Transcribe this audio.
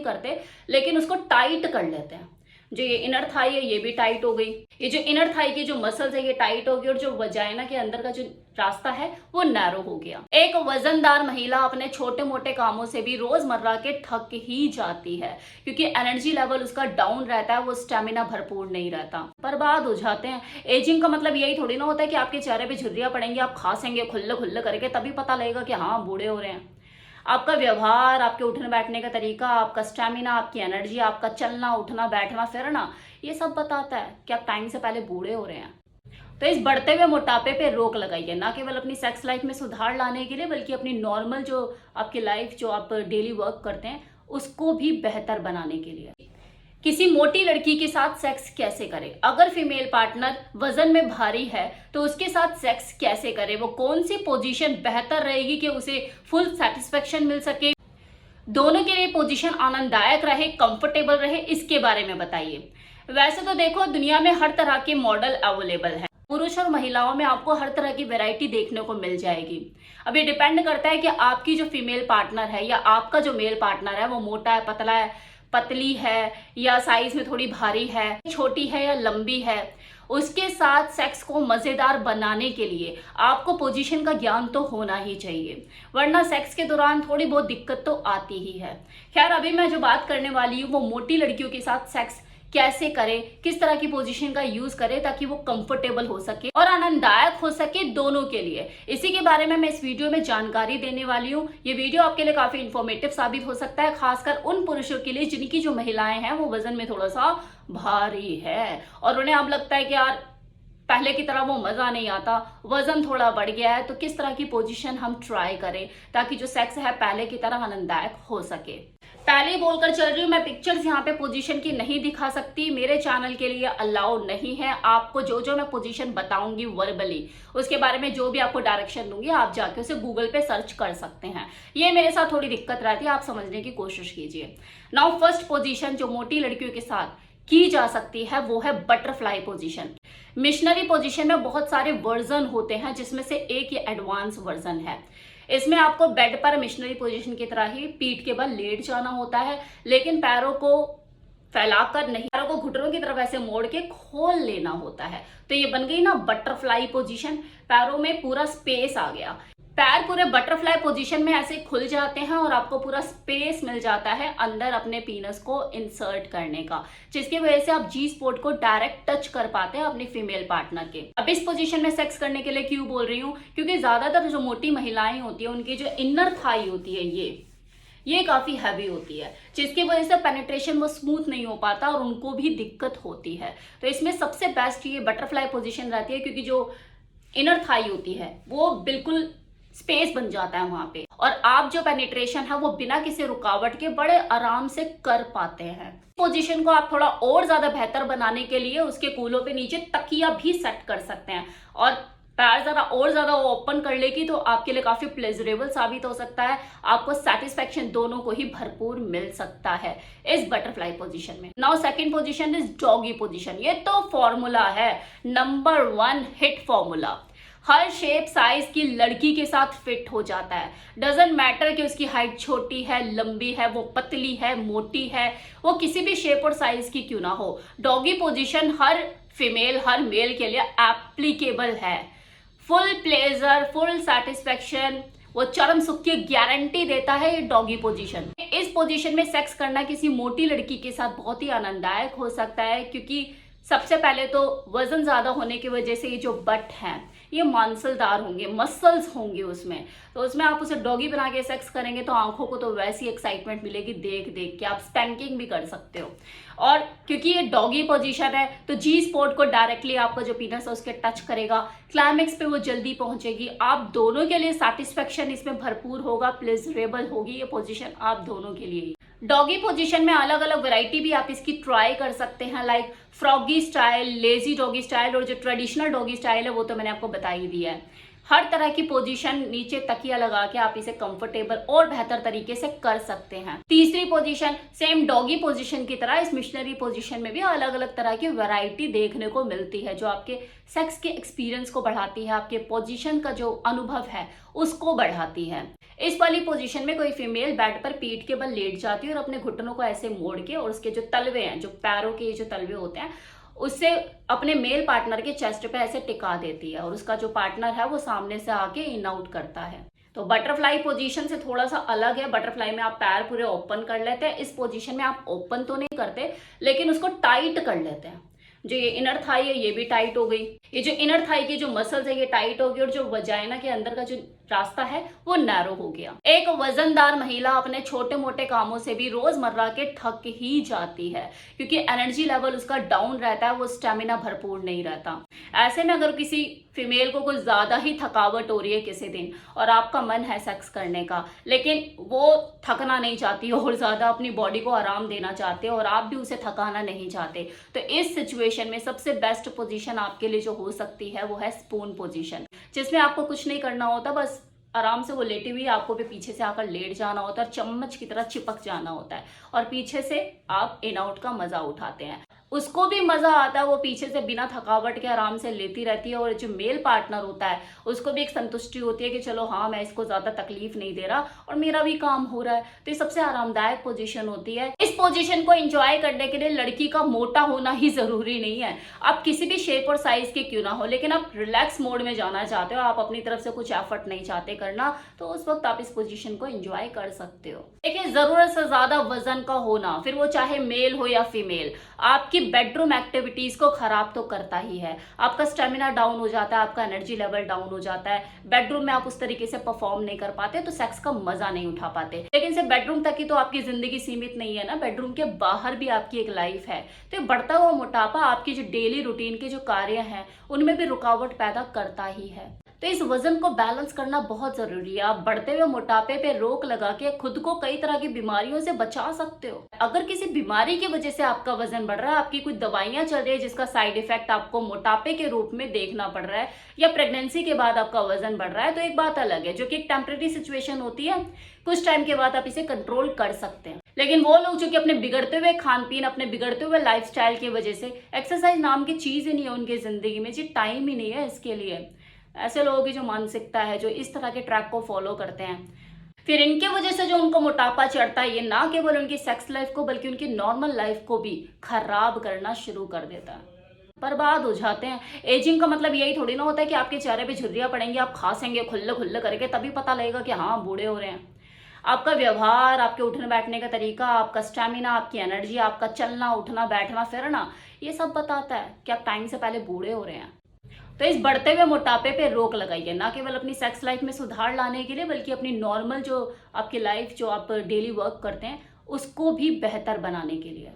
करते, लेकिन उसको टाइट कर लेते हैं। जो ये इनर थाई है ये भी टाइट हो गई, ये जो इनर थाई की जो मसल्स है ये टाइट हो गई, और जो वजाइना के अंदर का जो रास्ता है वो नैरो हो गया। एक वजनदार महिला अपने छोटे मोटे कामों से भी रोजमर्रा के थक ही जाती है, क्योंकि एनर्जी लेवल उसका डाउन रहता है, वो स्टेमिना भरपूर नहीं रहता, बर्बाद हो जाते हैं। एजिंग का मतलब यही थोड़ी ना होता है कि आपके चेहरे पे झुर्रियां पड़ेंगी, आप खासेंगे खुल्ले खुल्ले करके, तभी पता लगेगा कि हाँ बूढ़े हो रहे हैं। आपका व्यवहार, आपके उठने बैठने का तरीका, आपका स्टैमिना, आपकी एनर्जी, आपका चलना उठना बैठना फिरना, ये सब बताता है कि आप टाइम से पहले बूढ़े हो रहे हैं। तो इस बढ़ते हुए मोटापे पे रोक लगाइए, ना केवल अपनी सेक्स लाइफ में सुधार लाने के लिए, बल्कि अपनी नॉर्मल जो आपकी लाइफ, जो आप डेली वर्क करते हैं, उसको भी बेहतर बनाने के लिए। किसी मोटी लड़की के साथ सेक्स कैसे करें? अगर फीमेल पार्टनर वजन में भारी है तो उसके साथ सेक्स कैसे करें? वो कौन सी पोजीशन बेहतर रहेगी कि उसे फुल सेटिस्फेक्शन मिल सके, दोनों के लिए पोजीशन आनंददायक रहे, कंफर्टेबल रहे, इसके बारे में बताइए। वैसे तो देखो, दुनिया में हर तरह के मॉडल अवेलेबल है, पुरुष और महिलाओं में आपको हर तरह की वैरायटी देखने को मिल जाएगी। अब ये डिपेंड करता है कि आपकी जो फीमेल पार्टनर है या आपका जो मेल पार्टनर है वो मोटा है, पतला है, पतली है, या साइज में थोड़ी भारी है, छोटी है या लंबी है। उसके साथ सेक्स को मजेदार बनाने के लिए आपको पोजीशन का ज्ञान तो होना ही चाहिए, वरना सेक्स के दौरान थोड़ी बहुत दिक्कत तो आती ही है। खैर, अभी मैं जो बात करने वाली हूँ वो मोटी लड़कियों के साथ सेक्स कैसे करें, किस तरह की पोजीशन का यूज करें ताकि वो कंफर्टेबल हो सके और आनंददायक हो सके दोनों के लिए। इसी के बारे में मैं इस वीडियो में जानकारी देने वाली हूँ। ये वीडियो आपके लिए काफी इंफॉर्मेटिव साबित हो सकता है, खासकर उन पुरुषों के लिए जिनकी जो महिलाएं हैं वो वजन में थोड़ा सा भारी है और उन्हें अब लगता है कि यार पहले की तरह वो मजा नहीं आता, वजन थोड़ा बढ़ गया है, तो किस तरह की पोजीशन हम ट्राई करें ताकि जो सेक्स है पहले की तरह आनंददायक हो सके। पहले ही बोलकर चल रही हूँ, मैं पिक्चर्स यहाँ पे पोजीशन की नहीं दिखा सकती, मेरे चैनल के लिए अलाउड नहीं है। आपको जो जो मैं पोजीशन बताऊंगी वर्बली, उसके बारे में जो भी आपको डायरेक्शन दूंगी आप जाके उसे गूगल पे सर्च कर सकते हैं। ये मेरे साथ थोड़ी दिक्कत रहती है, आप समझने की कोशिश कीजिए। नाउ फर्स्ट पोजीशन जो मोटी लड़कियों के साथ की जा सकती है वो है बटरफ्लाई पोजीशन। मिशनरी पोजीशन में बहुत सारे वर्जन होते हैं, जिसमें से एक ये एडवांस वर्जन है। इसमें आपको बेड पर मिशनरी पोजीशन की तरह ही पीठ के बल लेट जाना होता है, लेकिन पैरों को फैलाकर नहीं, पैरों को घुटनों की तरफ ऐसे मोड़ के खोल लेना होता है। तो ये बन गई ना बटरफ्लाई पोजीशन, पैरों में पूरा स्पेस आ गया। पैर पूरे बटरफ्लाई पोजीशन में ऐसे खुल जाते हैं और आपको पूरा स्पेस मिल जाता है अंदर अपने पीनस को इंसर्ट करने का, जिसकी वजह से आप जी स्पॉट को डायरेक्ट टच कर पाते हैं अपने फीमेल पार्टनर के। अब इस पोजीशन में सेक्स करने के लिए क्यों बोल रही हूँ, क्योंकि ज्यादातर जो मोटी महिलाएं होती है उनकी जो इनर थाई होती है ये काफी हैवी होती है, जिसकी वजह से पेनिट्रेशन वो स्मूथ नहीं हो पाता और उनको भी दिक्कत होती है। तो इसमें सबसे बेस्ट ये बटरफ्लाई पोजीशन रहती है, क्योंकि जो इनर थाई होती है वो बिल्कुल स्पेस बन जाता है वहां पे, और आप जो पेनिट्रेशन है वो बिना किसी रुकावट के बड़े आराम से कर पाते हैं। पोजीशन को आप थोड़ा और ज्यादा बेहतर बनाने के लिए उसके कूलों पे नीचे तकिया भी सेट कर सकते हैं, और पैर जरा और ज्यादा ओपन कर लेगी तो आपके लिए काफी प्लेजरेबल साबित हो सकता है, आपको सेटिस्फेक्शन दोनों को ही भरपूर मिल सकता है इस बटरफ्लाई पोजीशन में। Now second position is doggy position. ये तो फॉर्मूला है, नंबर 1 हिट फॉर्मूला। हर शेप साइज की लड़की के साथ फिट हो जाता है, डजंट मैटर कि उसकी हाइट छोटी है, लंबी है, वो पतली है, मोटी है, वो किसी भी शेप और साइज की क्यों ना हो, डॉगी पोजीशन हर फीमेल हर मेल के लिए एप्लीकेबल है। फुल प्लेजर, फुल सेटिस्फेक्शन, वो चरम सुख की गारंटी देता है ये डॉगी पोजीशन। इस पोजीशन में सेक्स करना किसी मोटी लड़की के साथ बहुत ही आनंददायक हो सकता है, क्योंकि सबसे पहले तो वजन ज्यादा होने की वजह से ये जो बट है ये मांसलदार होंगे, मसल्स होंगे उसमें, तो उसमें आप उसे डॉगी बना के सेक्स करेंगे तो आंखों को तो वैसी एक्साइटमेंट मिलेगी देख देख के, आप स्पैंकिंग भी कर सकते हो। और क्योंकि ये डॉगी पोजीशन है तो जी स्पॉट को डायरेक्टली आपका जो पीनस है उसके टच करेगा, क्लाइमेक्स पे वो जल्दी पहुंचेगी, आप दोनों के लिए सेटिस्फेक्शन इसमें भरपूर होगा, प्लेजरेबल होगी ये पोजीशन आप दोनों के लिए। डॉगी पोजीशन में अलग अलग वैरायटी भी आप इसकी ट्राई कर सकते हैं, like froggy style, lazy doggy style, और जो ट्रेडिशनल डॉगी स्टाइल है वो तो मैंने आपको बता ही दिया है। हर तरह की पोजीशन, नीचे तकिया लगा के आप इसे कंफर्टेबल और बेहतर तरीके से कर सकते हैं। तीसरी पोजीशन सेम डॉगी पोजीशन की तरह इस मिशनरी पोजीशन में भी अलग अलग तरह की वैरायटी देखने को मिलती है, जो आपके सेक्स के एक्सपीरियंस को बढ़ाती है, आपके पोजीशन का जो अनुभव है उसको बढ़ाती है। इस वाली पोजीशन में कोई फीमेल बेड पर पीठ के बल लेट जाती है और अपने घुटनों को ऐसे मोड़ के और उसके जो तलवे हैं, जो पैरों के जो तलवे होते हैं, उससे अपने मेल पार्टनर के चेस्ट पे ऐसे टिका देती है और उसका जो पार्टनर है वो सामने से आके इन आउट करता है। तो बटरफ्लाई पोजीशन से थोड़ा सा अलग है। बटरफ्लाई में आप पैर पूरे ओपन कर लेते हैं, इस पोजीशन में आप ओपन तो नहीं करते लेकिन उसको टाइट कर लेते हैं। जो ये इनर थाई है ये भी टाइट हो गई, ये जो इनर थाई की जो मसल्स है ये टाइट हो गई और जो वजाइना के अंदर का जो रास्ता है वो नैरो हो गया। एक वजनदार महिला अपने छोटे मोटे कामों से भी रोजमर्रा के थक ही जाती है, क्योंकि एनर्जी लेवल उसका डाउन रहता है, वो स्टेमिना भरपूर नहीं रहता। ऐसे में अगर किसी फीमेल को कुछ ज्यादा ही थकावट हो रही है किसी दिन और आपका मन है सेक्स करने का, लेकिन वो थकना नहीं चाहती और ज्यादा अपनी बॉडी को आराम देना चाहते और आप भी उसे थकाना नहीं चाहते, तो इस सिचुएशन में सबसे बेस्ट पोजीशन आपके लिए जो हो सकती है वो है स्पून पोजीशन, जिसमें आपको कुछ नहीं करना होता, बस आराम से वो लेटी हुई आपको भी पीछे से आकर लेट जाना होता है और चम्मच की तरह चिपक जाना होता है और पीछे से आप इन आउट का मजा उठाते हैं। उसको भी मजा आता है, वो पीछे से बिना थकावट के आराम से लेती रहती है और जो मेल पार्टनर होता है उसको भी एक संतुष्टि होती है कि चलो हाँ मैं इसको ज्यादा तकलीफ नहीं दे रहा और मेरा भी काम हो रहा है। तो ये सबसे आरामदायक पोजीशन होती है। इस पोजीशन को एंजॉय करने के लिए लड़की का मोटा होना ही जरूरी नहीं है, आप किसी भी शेप और साइज के क्यों ना हो, लेकिन आप रिलैक्स मोड में जाना चाहते हो, आप अपनी तरफ से कुछ एफर्ट नहीं चाहते करना, तो उस वक्त आप इस पोजीशन को एंजॉय कर सकते हो। देखिए जरूरत से ज्यादा वजन का होना, फिर वो चाहे मेल हो या फीमेल, आपकी बेडरूम एक्टिविटीज को खराब तो करता ही है। आपका स्टेमिना डाउन हो जाता है, आपका एनर्जी लेवल डाउन हो जाता है, बेडरूम में आप उस तरीके से परफॉर्म नहीं कर पाते, तो सेक्स का मजा नहीं उठा पाते। लेकिन सिर्फ बेडरूम तक ही तो आपकी जिंदगी सीमित नहीं है ना, बेडरूम के बाहर भी आपकी एक लाइफ है। तो बढ़ता हुआ मोटापा आपकी जो डेली रूटीन के जो कार्य हैं उनमें भी रुकावट पैदा करता ही है। तो इस वजन को बैलेंस करना बहुत जरूरी है। आप बढ़ते हुए मोटापे पे रोक लगा के खुद को कई तरह की बीमारियों से बचा सकते हो। अगर किसी बीमारी की वजह से आपका वजन बढ़ रहा है, आपकी कुछ दवाइयां चल रही है जिसका साइड इफेक्ट आपको मोटापे के रूप में देखना पड़ रहा है, या प्रेगनेंसी के बाद आपका वजन बढ़ रहा है, तो एक बात अलग है, जो कि एक टेम्परेरी सिचुएशन होती है, कुछ टाइम के बाद आप इसे कंट्रोल कर सकते हैं। लेकिन वो लोग जो कि अपने बिगड़ते हुए खान पीन, अपने बिगड़ते हुए लाइफस्टाइल की वजह से, एक्सरसाइज नाम की चीज ही नहीं है उनकी जिंदगी में, जी टाइम ही नहीं है इसके लिए, ऐसे लोगों की जो मानसिकता है, जो इस तरह के ट्रैक को फॉलो करते हैं, फिर इनके वजह से जो उनको मोटापा चढ़ता है, ये ना केवल उनकी सेक्स लाइफ को बल्कि उनकी नॉर्मल लाइफ को भी खराब करना शुरू कर देता है, बर्बाद हो जाते हैं। एजिंग का मतलब यही थोड़ी ना होता है कि आपके चेहरे पे झुर्रियां पड़ेंगी, आप खांसेंगे खुल्ले खुल्ले करके, तभी पता लगेगा कि हाँ बूढ़े हो रहे हैं। आपका व्यवहार, आपके उठने बैठने का तरीका, आपका स्टैमिना, आपकी एनर्जी, आपका चलना उठना बैठना फिरना, ये सब बताता है कि आप टाइम से पहले बूढ़े हो रहे हैं। तो इस बढ़ते हुए मोटापे पे रोक लगाइए, ना केवल अपनी सेक्स लाइफ में सुधार लाने के लिए बल्कि अपनी नॉर्मल जो आपकी लाइफ, जो आप डेली वर्क करते हैं, उसको भी बेहतर बनाने के लिए।